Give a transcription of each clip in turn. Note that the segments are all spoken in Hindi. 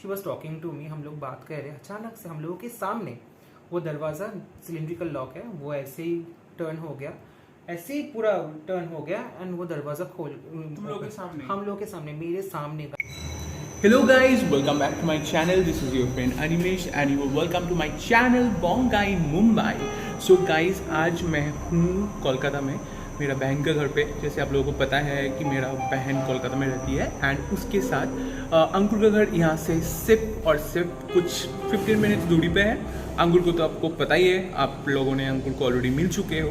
She was talking to me, हम लोग बात कर रहे हैं, अचानक से हम लोगों के सामने वो दरवाज़ा सिलेंड्रिकल लॉक है, वो ऐसे ही टर्न हो गया, ऐसे ही पूरा टर्न हो गया एंड वो दरवाज़ा खोल तुम लोगों के सामने, हम लोग के सामने, मेरे सामने। Hello guys, welcome back to my channel. This is your friend Animesh and you are welcome to my channel Bongai Mumbai. So guys, आज मैं हूँ कोलकाता में मेरा बहन के घर पे। जैसे आप लोगों को पता है कि मेरा बहन कोलकाता में रहती है एंड उसके साथ अंकुर का घर यहाँ से सिर्फ कुछ 15 मिनट्स दूरी पे है। अंकुर को तो आपको पता ही है, आप लोगों ने अंकुर को ऑलरेडी मिल चुके हो।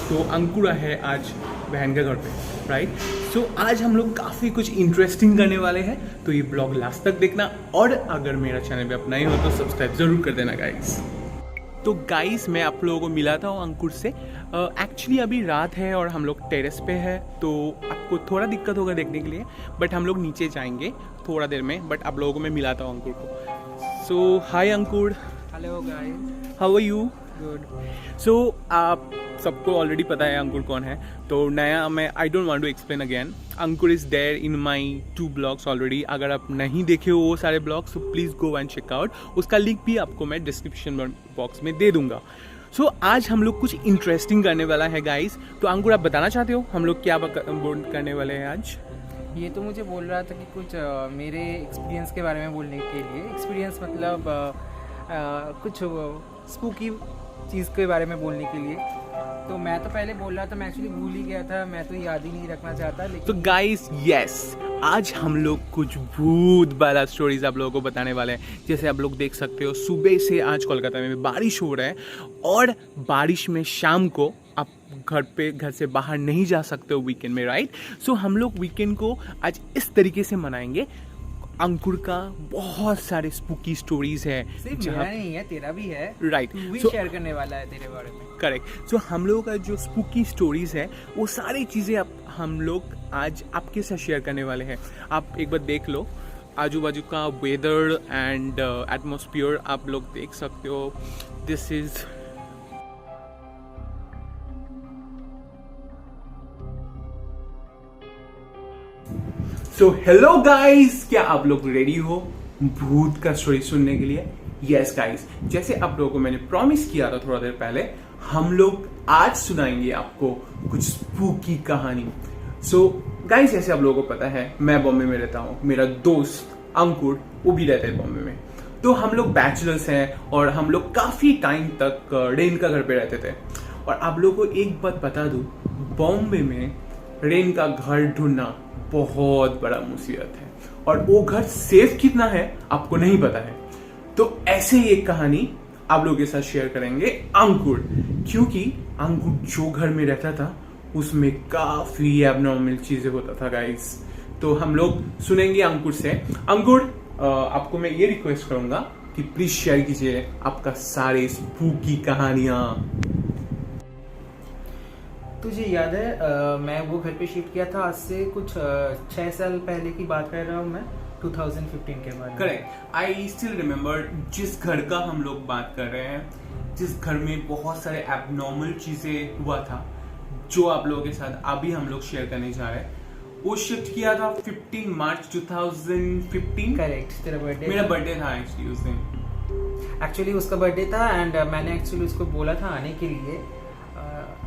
तो अंकुर है आज बहन के घर पे, राइट। सो आज हम लोग काफ़ी कुछ इंटरेस्टिंग करने वाले हैं, तो ये ब्लॉग लास्ट तक देखना और अगर मेरा चैनल पे आप नए हो तो सब्सक्राइब ज़रूर कर देना गाइस। तो गाइस मैं आप लोगों को मिला था अंकुर से। एक्चुअली अभी रात है और हम लोग टेरेस पे है, तो आपको थोड़ा दिक्कत होगा देखने के लिए, बट हम लोग नीचे जाएंगे थोड़ा देर में। बट आप लोगों को मैं मिला था अंकुर को। So hi Ankur, hello guys, how are you? Good. So आप सबको ऑलरेडी पता है अंकुर कौन है, तो नया मैं I don't want to explain again. Ankur is there in my 2 blogs already. अगर आप नहीं देखे हो वो सारे ब्लॉग्स तो please go and check out. उसका लिंक भी आपको मैं डिस्क्रिप्शन बॉक्स में दे दूंगा। सो आज हम लोग कुछ इंटरेस्टिंग करने वाला है गाइस। तो अंकुर आप बताना चाहते हो हम लोग क्या करने वाले हैं आज? ये तो मुझे बोल रहा था कि कुछ मेरे एक्सपीरियंस के बारे में बोलने के लिए। एक्सपीरियंस मतलब कुछ स्पूकी चीज़ के बारे में बोलने के लिए। तो मैं तो पहले बोल रहा था, मैं एक्चुअली भूल ही गया था, मैं तो याद ही नहीं रखना चाहता। लेकिन तो गाइस यस, आज हम लोग कुछ भूत वाला स्टोरीज आप लोगों को बताने वाले हैं। जैसे आप लोग देख सकते हो सुबह से आज कोलकाता में बारिश हो रहा है और बारिश में शाम को आप घर से बाहर नहीं जा सकते हो वीकेंड में, राइट। सो हम लोग वीकेंड को आज इस तरीके से मनाएंगे। अंकुर का बहुत सारे स्पूकी स्टोरीज है, सिर्फ मेरा नहीं है, तेरा भी है, राइट। तू भी शेयर करने वाला है तेरे बारे में। करेक्ट। सो हम लोगों का जो स्पूकी स्टोरीज है वो सारी चीज़ें हम लोग आज आपके साथ शेयर करने वाले हैं। आप एक बार देख लो आजू बाजू का वेदर एंड एटमॉस्फेयर, आप लोग देख सकते हो। This is so hello guys, क्या आप लोग रेडी हो भूत का स्टोरी सुनने के लिए? यस गाइस, जैसे आप लोगों को मैंने प्रॉमिस किया था थोड़ा देर पहले, हम लोग आज सुनाएंगे आपको कुछ स्पूकी कहानी। सो गाइस, जैसे आप लोगों को पता है मैं बॉम्बे में रहता हूँ, मेरा दोस्त अंकुर वो भी रहता है बॉम्बे में। तो हम लोग बैचलर्स हैं और हम लोग काफी टाइम तक रेन का घर पे रहते थे। और आप लोगों को एक बात बता दूं, बॉम्बे में रेन का घर ढूंढना बहुत बड़ा मुसीबत है और वो घर सेफ कितना है आपको नहीं पता है। तो ऐसे ही एक कहानी आप लोगों के साथ शेयर करेंगे अंकुर, क्योंकि अंकुर जो घर में रहता था उसमें काफी एबनॉर्मल चीजें होता था गाइस। तो हम लोग सुनेंगे अंकुर से। अंकुर, आपको मैं ये रिक्वेस्ट करूंगा कि प्लीज शेयर कीजिए आपका सारे स्पूकी कहानियां। तुझे याद है मैं वो घर पे शिफ्ट किया था आज से कुछ 6 साल पहले की बात कर रहा हूँ मैं, 2015 के बाद। करेक्ट, आई स्टिल रिमेम्बर जिस घर का हम लोग बात कर रहे हैं, जिस घर में बहुत सारे एबनॉर्मल चीजें हुआ था, जो आप लोगों के साथ अभी हम लोग शेयर करने जा रहे हैं। वो शिफ्ट किया था 15 मार्च 2015। करेक्ट, तेरा बर्थडे, मेरा बर्थडे था एक्चुअली उस दिन। एक्चुअली उसका बर्थडे था एंड मैंने एक्चुअली उसको बोला था आने के लिए,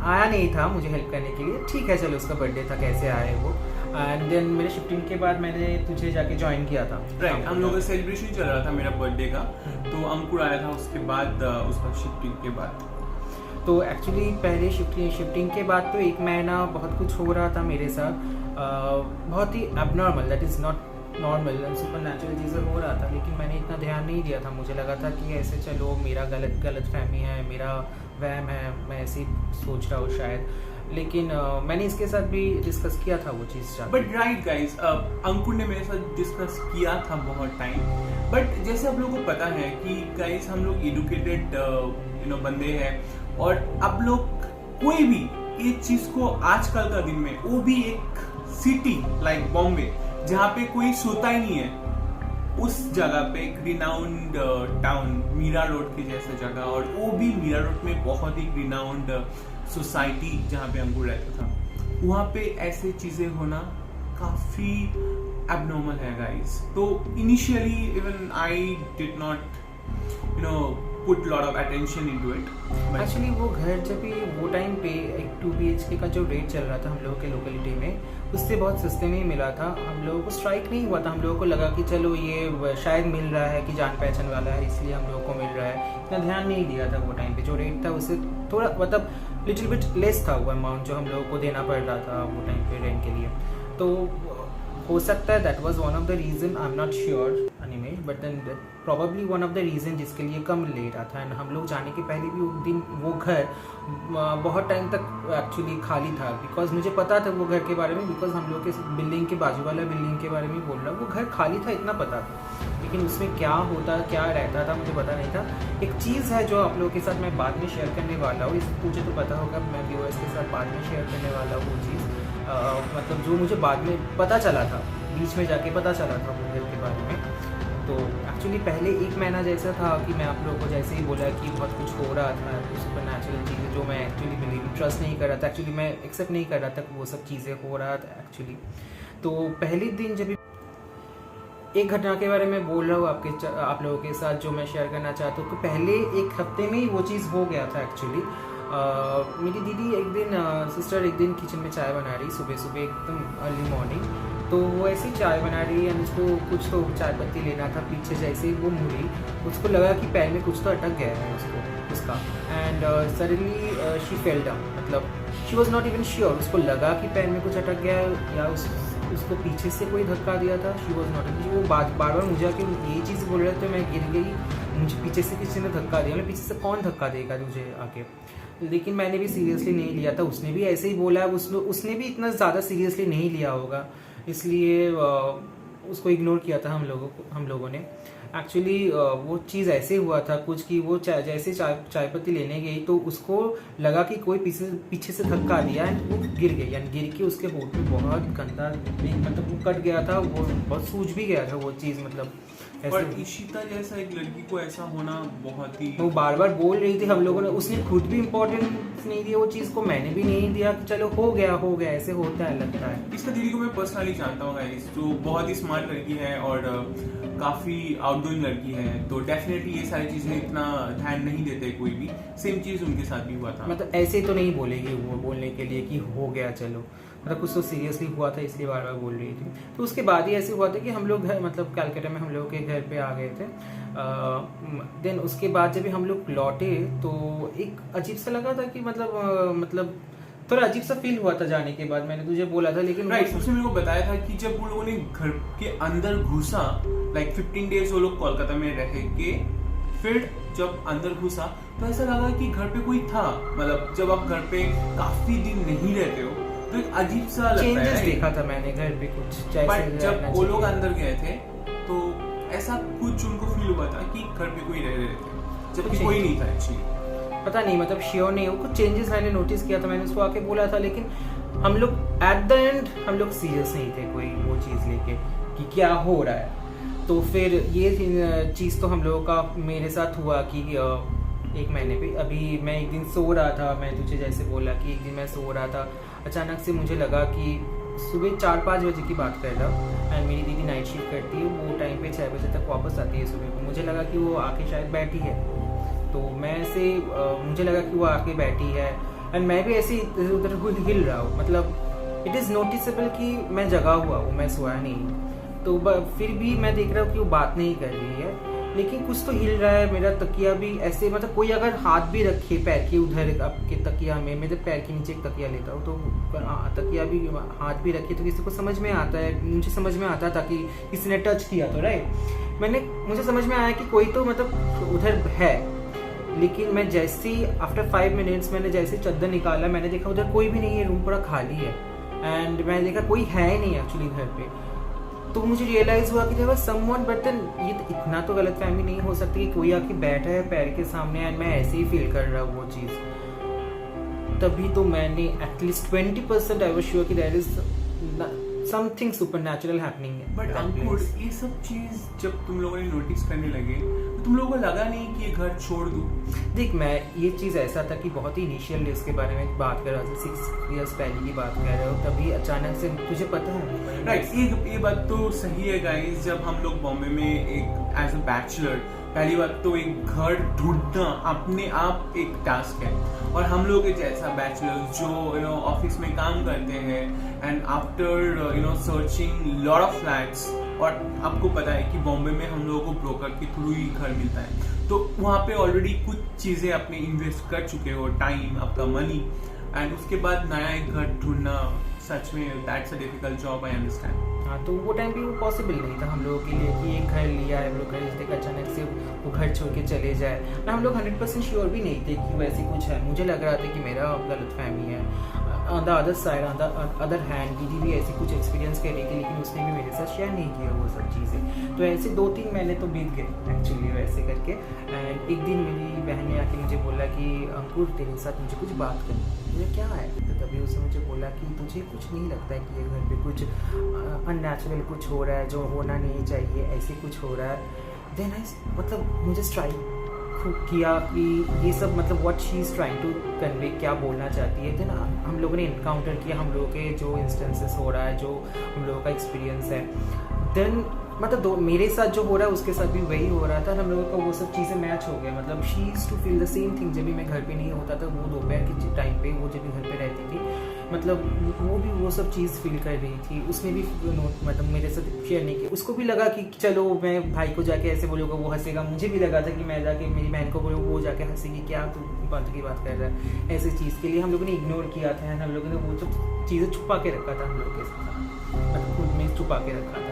आया नहीं था मुझे हेल्प करने के लिए। ठीक है चलो, उसका बर्थडे था, कैसे आए वो। एंड देन मेरे शिफ्टिंग के बाद मैंने तुझे जाके ज्वाइन किया था। राइट, हम लोगों का सेलिब्रेशन चल रहा था मेरा बर्थडे का, तो अंकुर आया था उसके बाद, उसका शिफ्टिंग के बाद। तो एक्चुअली पहले शिफ्टिंग के बाद तो 1 महीना बहुत कुछ हो रहा था मेरे साथ, बहुत ही abnormal, that is not normal and supernatural चीज़ें हो रहा था। लेकिन मैंने इतना ध्यान नहीं दिया था, मुझे लगा था कि ऐसे चलो मेरा गलत फहमी है, मेरा वहम है, मैं ऐसे ही सोच रहा हूँ शायद। लेकिन मैंने इसके साथ भी डिस्कस किया था वो चीज़। बट राइट गाइस, अंकुर ने मेरे साथ डिस्कस किया था बहुत टाइम। बट जैसे आप लोगों को पता है कि गाइस हम लोग एडुकेटेड बंदे हैं और अब लोग कोई भी एक चीज को आजकल का दिन में, वो भी एक सिटी लाइक बॉम्बे जहाँ पे कोई सोता ही नहीं है, उस जगह पे एक रिनाउंड टाउन मीरा रोड की जैसा जगह, और वो भी मीरा रोड में बहुत ही रिनाउंड सोसाइटी जहाँ पे अंकुर रहता था, वहाँ पे ऐसे चीजें होना काफी एबनॉर्मल है गाइस. तो initially even I did not put lot of attention into it. Actually वो घर जब भी वो टाइम पे एक 2 BHK का जो रेट चल रहा था हम लोगों के लोकेलिटी में, उससे बहुत सस्ते में ही मिला था. हम लोगों को स्ट्राइक नहीं हुआ था. हम लोगों को लगा कि चलो ये शायद मिल रहा है कि जान पहचान वाला है इसलिए हम लोगों को मिल रहा है. इतना ध्यान नहीं दिया था वो टाइम पे. जो रेट था उससे थोड़ा मतलब लिटिल बिट लेस था वो अमाउंट जो हम लोगों को देना पड़ रहा था वो टाइम पे रेंट के लिए. तो हो सकता है that was one of the reason, I am not sure Animesh, but then probably one of the reason जिसके लिए कम ले रहा था. एंड हम लोग जाने के पहले भी उस दिन वो घर बहुत टाइम तक एक्चुअली खाली था. बिकॉज मुझे पता था वो घर के बारे में, बिकॉज हम लोग के बिल्डिंग के बाजू वाला बिल्डिंग के बारे में बोल रहा. वो घर खाली था इतना पता था, लेकिन उसमें क्या होता क्या रहता था मुझे पता नहीं था. एक चीज़ है जो आप लोगों के साथ मैं बाद में शेयर करने वाला हूँ. इस मुझे तो पता होगा, मैं व्यूअर्स के साथ बाद में शेयर करने वाला हूँ वो चीज़. मतलब जो मुझे बाद में पता चला था, बीच में जाके पता चला था वो घर के बारे में. तो एक्चुअली पहले 1 महीना जैसा था कि मैं आप लोगों को जैसे ही बोला कि बहुत कुछ हो रहा था, सुपर नेचुरल चीज़ें जो मैं एक्चुअली बिलीव ट्रस्ट नहीं कर रहा था, एक्चुअली मैं एक्सेप्ट नहीं कर रहा था कि वो सब चीज़ें हो रहा था एक्चुअली. तो पहले दिन जब एक घटना के बारे में बोल रहा हूँ आप लोगों के साथ जो मैं शेयर करना चाहता हूँ. तो पहले 1 हफ्ते में ही वो चीज़ हो गया था एक्चुअली. मेरी दीदी एक दिन सिस्टर एक दिन किचन में चाय बना रही सुबह सुबह एकदम अर्ली मॉर्निंग. तो वो ऐसी चाय बना रही है, उसको कुछ तो चाय पत्ती लेना था. पीछे जैसे ही वो मुड़ी, उसको लगा कि पैर में कुछ तो अटक गया है उसका. And suddenly she fell down. मतलब she was not even sure. उसको लगा कि पैर में कुछ अटक गया है या उसको पीछे से कोई धक्का दिया था. She was not even. वो बार बार मुझे आके यही चीज़ बोल रहे थे, मैं गिर गई, मुझे पीछे से किसी ने धक्का दिया. मैं पीछे से कौन धक्का देगा तुझे आके. लेकिन मैंने भी सीरियसली नहीं लिया था. उसने भी ऐसे ही बोला. उसने भी इतना ज़्यादा सीरियसली नहीं लिया होगा, इसलिए उसको इग्नोर किया था हम लोगों ने. एक्चुअली वो चीज़ ऐसे हुआ था कुछ कि वो जैसे चाय पत्ती लेने गई तो उसको लगा कि कोई पीछे से धक्का दिया एंड वो गिर गई. यानी गिर के उसके होठ में बहुत गंदा मतलब वो कट गया था. वो बहुत सूज भी गया था वो चीज़. मतलब पर इशिता जैसा एक लड़की को ऐसा होना बहुत ही, वो बार बार बोल रही थी. हम लोगों ने, उसने खुद भी इम्पोर्टेंस नहीं दिया वो चीज़ को, मैंने भी नहीं दिया कि चलो हो गया ऐसे होता है लगता है. इसका दीदी को मैं पर्सनली जानता हूँ गाइस, जो बहुत ही स्मार्ट लड़की है और काफ़ी आउटगोइंग लड़की है. तो डेफिनेटली ये सारी चीज़ें इतना ध्यान नहीं देते कोई भी. सेम चीज़ उनके साथ भी हुआ था. मतलब ऐसे तो नहीं बोलेगी वो बोलने के लिए कि हो गया चलो. मतलब कुछ तो सीरियसली हुआ था इसलिए बार बार बोल रही थी. तो उसके बाद ही ऐसे हुआ था कि हम लोग घर मतलब कैलकाटा में हम लोग के घर पे आ गए थे. देन उसके बाद जब हम लोग लौटे तो एक अजीब सा लगा था कि मतलब थोड़ा अजीब सा फील हुआ था जाने के बाद. मैंने तुझे बोला था लेकिन राइट, उसने मेरे को बताया था कि जब वो लोगों ने घर के अंदर घुसा, लाइक 15 डेज वो लोग कोलकाता में रह के, फिर जब अंदर घुसा तो ऐसा लगा कि घर पे कोई था. मतलब जब आप घर पे काफी दिन नहीं रहते हो तो एक अजीब सा लगता है. चेंजेस देखा था मैंने घर पे कुछ. बट जब वो लोग अंदर गए थे तो ऐसा कुछ उनको फील हुआ था कि घर पे कोई रह रहे थे, जबकि कोई नहीं था एक्चुअली. पता नहीं, मतलब श्योर नहीं हो. कुछ चेंजेस मैंने नोटिस किया था. मैंने उसको आके बोला था, लेकिन हम लोग एट द एंड हम लोग सीरियस नहीं थे कोई वो चीज़ लेके कि क्या हो रहा है. तो फिर ये चीज़ तो हम लोगों का मेरे साथ हुआ कि 1 महीने पे अभी मैं एक दिन सो रहा था. मैं तुझे जैसे बोला कि एक दिन मैं सो रहा था, अचानक से मुझे लगा कि सुबह 4-5 बजे की बात कर रहा हूँ. एंड मेरी दीदी नाइट शिफ्ट करती है, वो टाइम पे 6 बजे तक वापस आती है सुबह को. मुझे लगा कि वो आके शायद बैठी है. तो मैं ऐसे मुझे लगा कि वो आके बैठी है एंड मैं भी ऐसे इधर उधर हिल रहा हूँ. मतलब इट इज़ नोटिसेबल कि मैं जगा हुआ हूँ, मैं सोया नहीं. तो फिर भी मैं देख रहा हूँ कि वो बात नहीं कर रही है, लेकिन कुछ तो हिल रहा है. मेरा तकिया भी ऐसे, मतलब कोई अगर हाथ भी रखे पैर के उधर आपके तकिया में, मैं पैर के नीचे एक तकिया लेता हूँ, तो तकिया भी हाथ भी रखे तो किसी को समझ में आता है. मुझे समझ में आता था कि किसी ने टच किया तो राइट. मुझे समझ में आया कि कोई तो मतलब उधर है. लेकिन मैं जैसे ही आफ्टर 5 मिनट्स मैंने जैसे चादर निकाला, मैंने देखा उधर कोई भी नहीं है, रूम पूरा खाली है. एंड मैंने देखा कोई है ही नहीं एक्चुअली घर पे. तो मुझे रियलाइज हुआ कि देयर समवन, बट देन ये तो इतना तो गलतफहमी नहीं हो सकती कि कोई आके बैठा है पैर के सामने एंड मैं ऐसे ही फील कर रहा हूँ वो चीज़. तभी तो मैंने एटलीस्ट 20% आई वाज श्योर कि there is something supernatural happening है। बट अंकुर, ये सब चीज जब तुम लोगों ने नोटिस करने लगे तो तुम लोगों को लगा नहीं कि ये घर छोड़ दूं? देख, मैं ये चीज़ ऐसा था कि बहुत ही इनिशियल डेज के बारे में बात कर रहा था, 6 years पहले की बात कर रहे हो, तभी अचानक से तुझे पता है राइट। ये बात तो सही है गाइस। जब हम लोग बॉम्बे में एक एज अ बैचलर, पहली बात तो एक घर ढूंढना अपने आप एक टास्क है, और हम लोग जैसा बैचलर जो ऑफिस में काम करते हैं and after searching lot of flats, और आपको पता है कि बॉम्बे में हम लोगों को ब्रोकर के थ्रू ही घर मिलता है, तो वहाँ पे ऑलरेडी कुछ चीज़ें अपने इन्वेस्ट कर चुके हो, टाइम, आपका मनी, एंड उसके बाद नया एक घर ढूंढना सच में that's a difficult job, I understand. हाँ, तो वो टाइम भी वो पॉसिबल नहीं था हम लोगों के लिए कि एक घर लिया है, हम लोग घर लेते अचानक से वो घर छोड़ के चले जाए ना। हम लोग 100% श्योर भी नहीं थे कि वैसे कुछ है। मुझे लग रहा था कि मेरा गलतफहमी है। On the other side, on the other hand, दीदी भी ऐसी कुछ एक्सपीरियंस करेगी, लेकिन उसने भी मेरे साथ शेयर नहीं किया वो सब चीज़ें। तो ऐसे 2-3 महीने तो बीत गए एक्चुअली वैसे करके। एंड एक दिन मेरी बहन ने आके मुझे बोला कि अंकुर, तेरे साथ मुझे कुछ बात करनी है। मुझे क्या है? तो तभी उसने मुझे बोला कि तुझे कुछ नहीं लगता है कि ये घर पे कुछ अननेचुरल कुछ हो रहा है जो होना नहीं चाहिए, ऐसे कुछ हो रहा है? देन आई मतलब मुझे स्ट्राइक किया कि ये सब मतलब what she is trying to convey, क्या बोलना चाहती है। देन हम लोगों ने इनकाउंटर किया हम लोगों के जो इंस्टेंसेस हो रहा है, जो हम लोगों का एक्सपीरियंस है। देन मतलब मेरे साथ जो हो रहा है उसके साथ भी वही हो रहा था, हम लोगों को वो सब चीज़ें मैच हो गया। मतलब she is to feel the same thing. जब भी मैं घर पे नहीं होता था, वो दोपहर के टाइम पे वो जब भी घर पे रहती थी, मतलब वो भी वो सब चीज़ फील कर रही थी। उसने भी मतलब मेरे साथ शेयर नहीं किया। उसको भी लगा कि चलो मैं भाई को जाके ऐसे बोलूँगा वो हंसेगा। मुझे भी लगा था कि मैं जाके मेरी बहन को बोलूँ, वो जाके हंसेगी, क्या तू फालतू की बात कर रहा है। ऐसी चीज़ के लिए हम लोगों ने इग्नोर किया था, हम लोगों ने वो सब चीज़ें छुपा के रखा था हम लोग के साथ, मतलब खुद में छुपा के रखा था।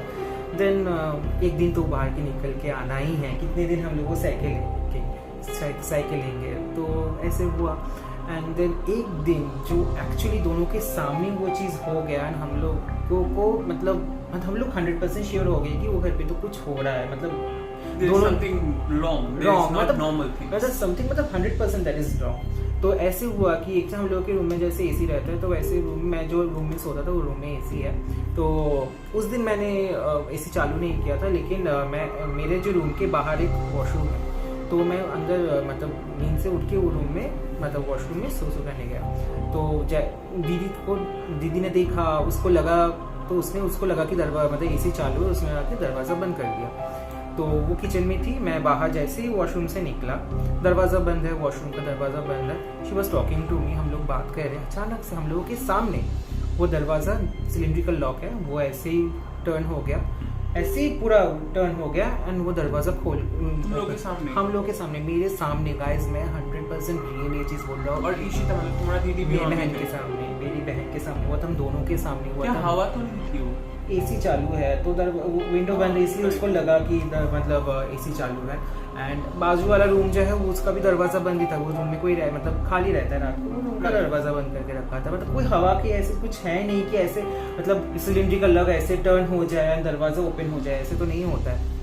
देन एक दिन तो बाहर के निकल के आना ही है, कितने दिन हम लोग को साइकिल लेंगे, तो ऐसे हुआ। एंड देन एक दिन जो एक्चुअली दोनों के सामने वो चीज़ हो गया, हम लोगों को मतलब हम लोग 100% श्योर हो गए कि वो घर पे तो कुछ हो रहा है। मतलब दोनों मतलब समथिंग मतलब 100% दैट इज रॉन्ग। तो ऐसे हुआ कि एक हम लोग के रूम में जैसे एसी रहता है, तो वैसे रूम में जो रूम में सोता था वो रूम में एसी है। तो उस दिन मैंने एसी चालू नहीं किया था, लेकिन मेरे जो रूम के बाहर एक वॉशरूम है, तो मैं अंदर मतलब नींद से उठ के वो रूम में मतलब वॉशरूम में सो करने गया। तो दीदी ने देखा, उसको लगा, तो उसको लगा कि दरवाजा मतलब एसी चालू है, उसने आके दरवाज़ा बंद कर दिया। तो वो किचन में थी, मैं बाहर जैसे ही वॉशरूम से निकला, दरवाज़ा बंद है, वॉशरूम का दरवाज़ा बंद है। She was talking to me, हम लोग बात कर रहे हैं। अचानक से हम लोगों के सामने वो दरवाज़ा सिलेंड्रिकल लॉक है, वो ऐसे ही टर्न हो गया, ऐसे ही पूरा टर्न हो गया एंड वो दरवाज़ा हम लोग के सामने मेरे सामने गाइस, मैं 100% रियल ये चीज़ बोल रहा हूँ। और इसी तरह तुम्हारा दीदी भी बहन के सामने, मेरी बहन के सामने हुआ था, हम दोनों के सामने हुआ था। हवा तो नहीं थी? वो एसी चालू है, तो विंडो बंद है, इसलिए उसको लगा कि मतलब एसी चालू है। एंड बाजू वाला रूम जो है वो उसका भी दरवाज़ा बंद ही था, वो रूम में कोई मतलब खाली रहता है रात को, वो रूम का दरवाज़ा बंद करके रखा था। मतलब कोई हवा की ऐसे कुछ है नहीं कि ऐसे मतलब सिलेंड्रिकल लग ऐसे टर्न हो जाए, दरवाज़ा ओपन हो जाए, ऐसे तो नहीं होता है।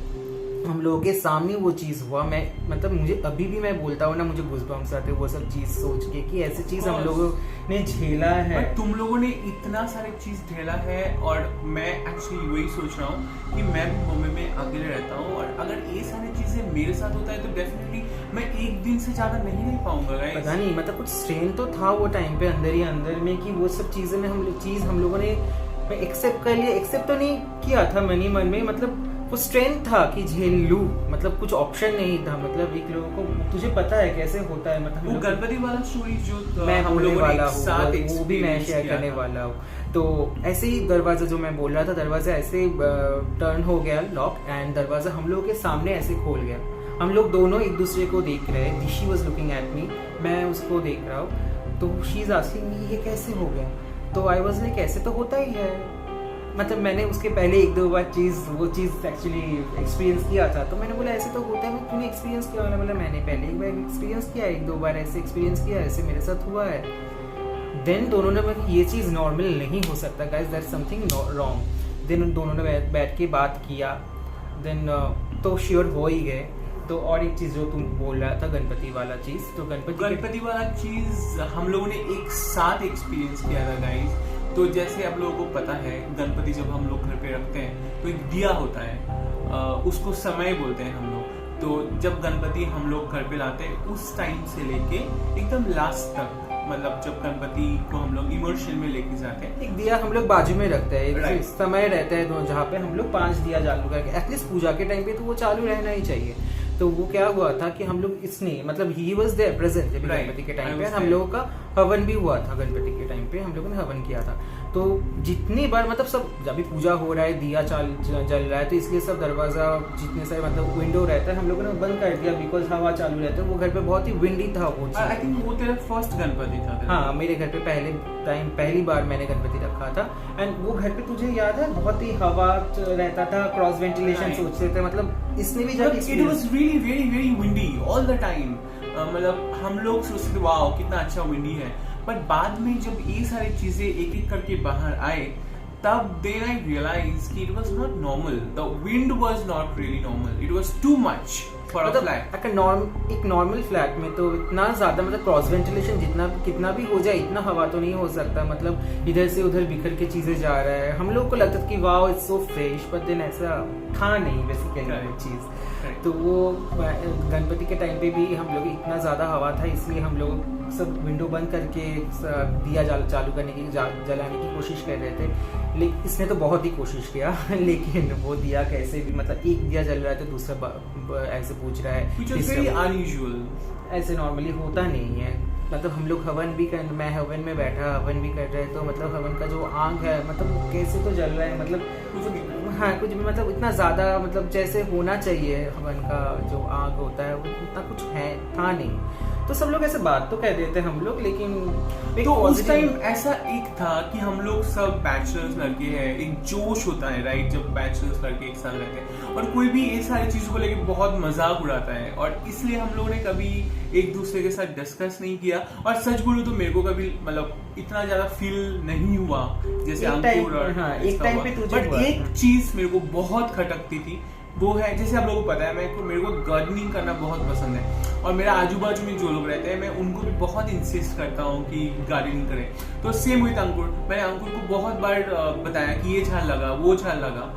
हम लोगों के सामने वो चीज़ हुआ। मैं मतलब मुझे अभी भी मैं बोलता हूँ ना, मुझे गूज़बम्स आते हैं वो सब चीज़ सोच के कि ऐसी चीज़ हम लोगों ने झेला है। तुम लोगों ने इतना सारी चीज़ झेला है, और मैं एक्चुअली वही सोच रहा हूँ कि मैं भी बॉम्बे में अकेले रहता हूँ, और अगर ये सारी चीज़ें मेरे साथ होता है तो डेफिनेटली मैं एक दिन से ज़्यादा नहीं रह पाऊंगा। पता नहीं मतलब कुछ स्ट्रेन तो था वो टाइम पे अंदर ही अंदर में कि वो सब चीज़ें में हम लोगों ने एक्सेप्ट कर लिया। एक्सेप्ट तो नहीं किया था मन में, मतलब वो स्ट्रेंथ था कि झेल लूं, मतलब कुछ ऑप्शन नहीं था। मतलब एक लोगों को तुझे पता है कैसे होता है, मतलब वो गणपति वाला स्टोरी जो मैं हम लोगों वाला हूँ वो भी मैं शेयर करने वाला हूँ। तो ऐसे ही दरवाज़ा जो मैं बोल रहा था, दरवाज़ा ऐसे टर्न हो गया लॉक, एंड दरवाज़ा हम लोगों के सामने ऐसे खोल गया। हम लोग दोनों एक दूसरे को देख रहे हैं। She was looking at me, मैं उसको देख रहा हूँ। तो शी इज आस्किंग मी ये कैसे हो गया। तो आई वॉज लाइक ऐसे तो होता ही है। मतलब मैंने उसके पहले 1-2 बार वो चीज़ एक्चुअली एक्सपीरियंस किया था, तो मैंने बोला ऐसे तो होता है। तूने एक्सपीरियंस किया? मैंने बोला मैंने पहले एक बार एक्सपीरियंस किया, 1-2 बार ऐसे एक्सपीरियंस किया, ऐसे मेरे साथ हुआ है। देन दोनों ने बोला ये चीज़ नॉर्मल नहीं हो सकता guys, that's something wrong. Then दोनों ने बैठ के बात किया। देन तो श्योर हो ही गए। तो और एक चीज़ जो तुम बोल रहा था गणपति वाला चीज़, तो गणपति वाला चीज़ हम लोगों ने एक साथ एक्सपीरियंस किया था गाइस। तो जैसे आप लोगों को पता है, गणपति जब हम लोग घर पे रखते हैं तो एक दिया होता है, उसको समय बोलते हैं हम लोग। तो जब गणपति हम लोग घर पे लाते हैं उस टाइम से लेके एकदम लास्ट तक, मतलब जब गणपति को हम लोग इमर्शन में लेके जाते हैं, एक दिया हम लोग बाजू में रखते हैं, Right. एक समय रहता है जहाँ पे हम लोग 5 दिया चालू करके, एटलीस्ट पूजा के टाइम पे तो वो चालू रहना ही चाहिए। तो वो क्या हुआ था कि हम लोग इसने मतलब ही वॉज देयर प्रेजेंट जब Right. गणपति के I टाइम पे was हम there. लोगों का हवन भी हुआ था। गणपति के टाइम पे हम लोगों ने हवन किया था। तो जितनी बार मतलब सब जब भी पूजा हो रहा है, दिया जल रहा है, तो इसलिए सब दरवाजा जितने सारे मतलब विंडो रहता है हम लोगों ने बंद कर दिया, बिकॉज हवा चालू रहता है। वो घर पे बहुत ही विंडी था वो चीज़। आई थिंक वो तेरा फर्स्ट गणपति था। हाँ, मेरे घर पे पहली बार मैंने गणपति रखा था। एंड वो घर पे तुझे याद है बहुत ही हवा रहता था, क्रॉस वेंटिलेशन Right. सोचते थे, मतलब इसने भी जब it was really very very windy all the time. मतलब हम लोग सोचते थे वाओ कितना अच्छा विंडी है, बट बाद में जब ये सारी चीजें एक एक करके बाहर आए तब देन आई रियलाइज कि it was not normal, the wind was not really normal, it was too much for a flat. एक नॉर्मल फ्लैट में तो इतना ज्यादा मतलब क्रॉस वेंटिलेशन जितना कितना भी हो जाए इतना हवा तो नहीं हो सकता। मतलब इधर से उधर बिखर के चीजें जा रहा है। हम लोग को लगता था कि wow it's so fresh, but then ऐसा था नहीं बेसिकली वो चीज। तो वो गणपति के टाइम पे भी हम लोग इतना ज्यादा हवा था, इसलिए हम लोग सब विंडो बंद करके दिया चालू करने की जलाने की कोशिश कर रहे थे। लेकिन इसने तो बहुत ही कोशिश किया लेकिन वो दिया कैसे भी मतलब एक दिया जल रहा है तो दूसरा ऐसे पूछ रहा है, Which was very unusual. ऐसे नॉर्मली होता नहीं है। मतलब हम लोग मैं हवन में बैठा हवन भी कर रहे हैं, तो मतलब हवन का जो आग है मतलब वो कैसे तो जल रहा है, मतलब कुछ भी मतलब इतना ज्यादा मतलब जैसे होना चाहिए हवन का जो आग होता है वो इतना कुछ है था नहीं। तो सब लोग ऐसे बात तो कह देते हम लोग, लेकिन तो उस टाइम ऐसा एक था कि हम लोग सब बैचलर्स लड़के हैं, एक जोश होता है राइट, जब बैचलर्स लड़के एक साथ रहते हैं और कोई भी ये सारी चीजों को लेके बहुत मजाक उड़ाता है, और इसलिए हम लोगों ने कभी एक दूसरे के साथ डिस्कस नहीं किया। और सच बोलूं तो मेरे को कभी मतलब इतना ज्यादा फील नहीं हुआ जैसे अंकुर और एक टाइम पे तुझे बट एक चीज मेरे को बहुत खटकती थी, वो है जैसे आप लोगों को पता है मेरे को गार्डनिंग करना बहुत पसंद है, और मेरा आजू बाजू में जो लोग रहते हैं मैं उनको भी बहुत इंसिस्ट करता हूँ कि गार्डनिंग करें। तो सेम विद अंकुर, मैंने अंकुर को बहुत बार बताया कि ये झाड़ लगा वो झाड़ लगा,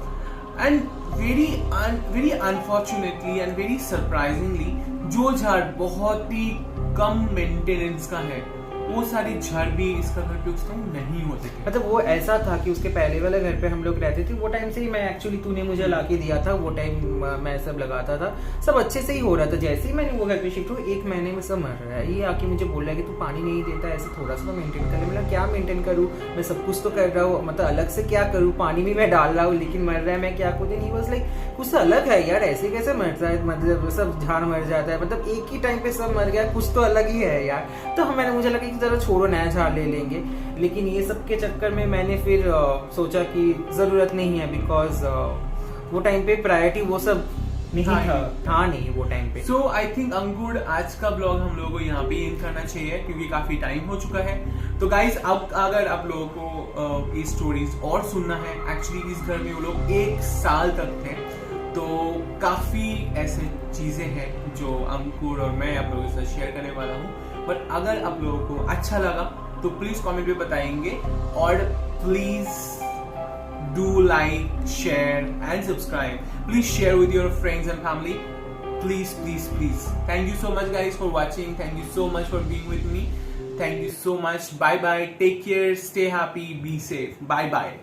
and very unfortunately and very surprisingly जो झाड़ बहुत ही कम मेंटेनेंस का है वो सारी झाड़ भी इसका घर पे उस टाइम नहीं होते थे। मतलब वो ऐसा था कि उसके पहले वाले घर पे हम लोग रहते थे, वो टाइम से ही मैं एक्चुअली तूने मुझे लाके दिया था, वो टाइम मैं सब लगाता था, सब अच्छे से ही हो रहा था। जैसे ही मैंने वो घर पे शिफ्ट हुआ 1 महीने में सब मर रहा है। ये आके मुझे बोल रहा है कि तू पानी नहीं देता, ऐसे थोड़ा सा मेंटेन कर ले। मतलब क्या मेंटेन करूँ, मैं सब कुछ तो कर रहा हूँ, मतलब अलग से क्या करूँ, पानी भी मैं डाल रहा हूँ लेकिन मर रहा है, मैं क्या करूँ। नहीं बस लाइक कुछ तो अलग है यार, ऐसे कैसे मरता है, मतलब सब झाड़ मर जाता है, मतलब एक ही टाइम पे सब मर गया, कुछ तो अलग ही है यार। तो मुझे लगा कि जरा छोड़ो नया झाड़ ले लेंगे, लेकिन ये सब के चक्कर में मैंने फिर सोचा कि जरूरत नहीं है, बिकॉज वो टाइम पे प्रायोरिटी वो सब नहीं था नहीं वो टाइम पे। सो आई थिंक अंकुर आज का ब्लॉग हम लोगों को यहाँ पे एंड करना चाहिए क्योंकि काफी टाइम हो चुका है। तो गाइज अब अगर आप लोगों को ये स्टोरीज और सुनना है, एक्चुअली इस घर में वो लोग 1 साल तक थे, तो काफी ऐसे चीजें हैं जो अंकुर और मैं आप लोगों के साथ शेयर करने वाला हूँ। बट अगर आप लोगों को अच्छा लगा तो प्लीज कमेंट में बताएंगे, और please do like, share and subscribe. Please share with your friends and family. Please. Thank you so much guys for watching. Thank you so much for being with me. Thank you so much. Bye bye. Take care. Stay happy. Be safe. Bye bye.